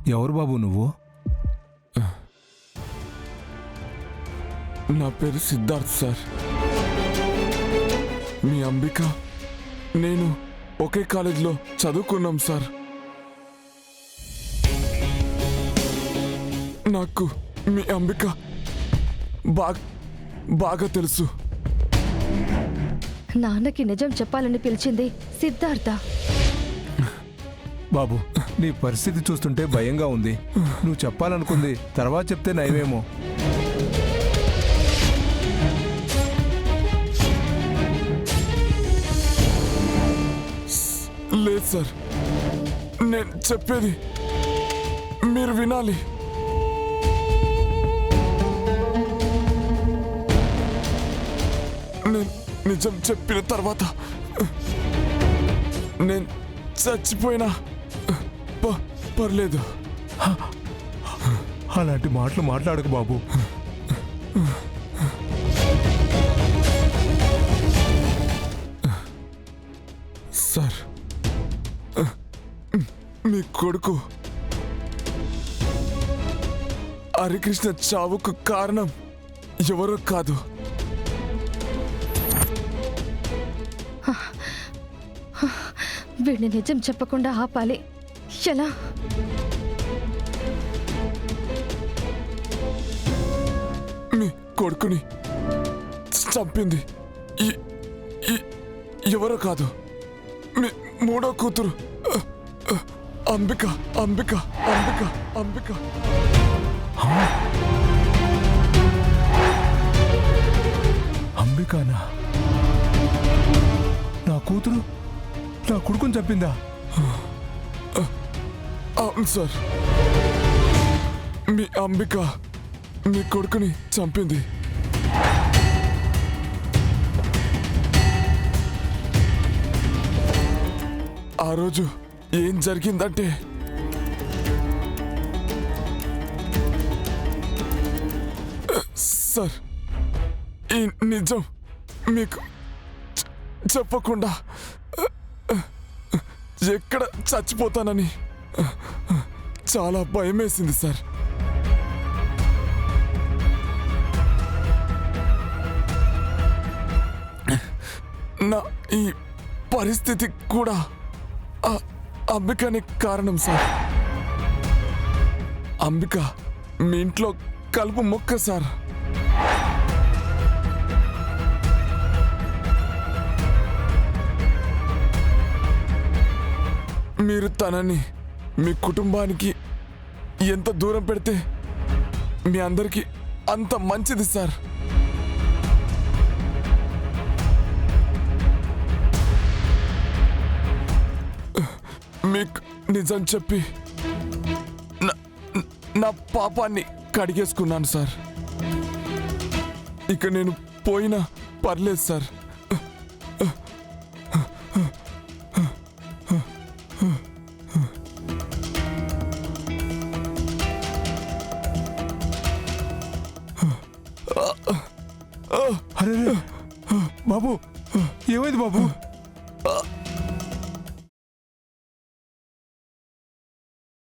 ఎవరు బాబు నువ్వు? నా పేరు సిద్ధార్థ్ సార్. మీ అంబిక నేను ఒకే కాలేజీలో చదువుకున్నాం సార్. నాకు మీ అంబిక బాగా తెలుసు. నాన్నకి నిజం చెప్పాలని పిలిచింది సిద్ధార్థ. బాబు, నీ పరిస్థితి చూస్తుంటే భయంగా ఉంది. నువ్వు చెప్పాలనుకుంది తర్వాత చెప్తే నయమేమో. లేదు సార్, నేను చెప్పేది మీరు వినాలి. నేను నిజం చెప్పిన తర్వాత నేను చచ్చిపోయినా పర్లేదు. అలాంటి మాటలు మాట్లాడకు బాబు. సార్, మీ కొడుకు హరికృష్ణ చావుకు కారణం ఎవరో కాదు. వీడిని నిజం చెప్పకుండా ఆపాలి. ఎలా? మీ కొడుకుని చంపింది ఎవరో కాదు, మీ మూడో కూతురు అంబిక. అంబిక అంబిక అంబిక అంబికానా? నా కూతురు నా కొడుకుని చెప్పిందా? అవును సార్, మీ అంబిక మీ కొడుకుని చంపింది. ఆ రోజు ఏం జరిగిందంటే, సార్, ఈ నిజం మీకు చెప్పకుండా ఎక్కడ చచ్చిపోతానని చాలా భయమేసింది సార్. నా ఈ పరిస్థితి కూడా అంబికనే కారణం సార్. అంబిక మీ ఇంట్లో కలుపు మొక్క సార్. మీరు తనని మీ కుటుంబానికి ఎంత దూరం పెడితే మీ అందరికీ అంత మంచిది సార్. మీకు నిజం చెప్పి నా పాపాన్ని కడిగేసుకున్నాను సార్. ఇక నేను పోయినా పర్లేదు సార్. అరే బాబు, ఏమైంది బాబు?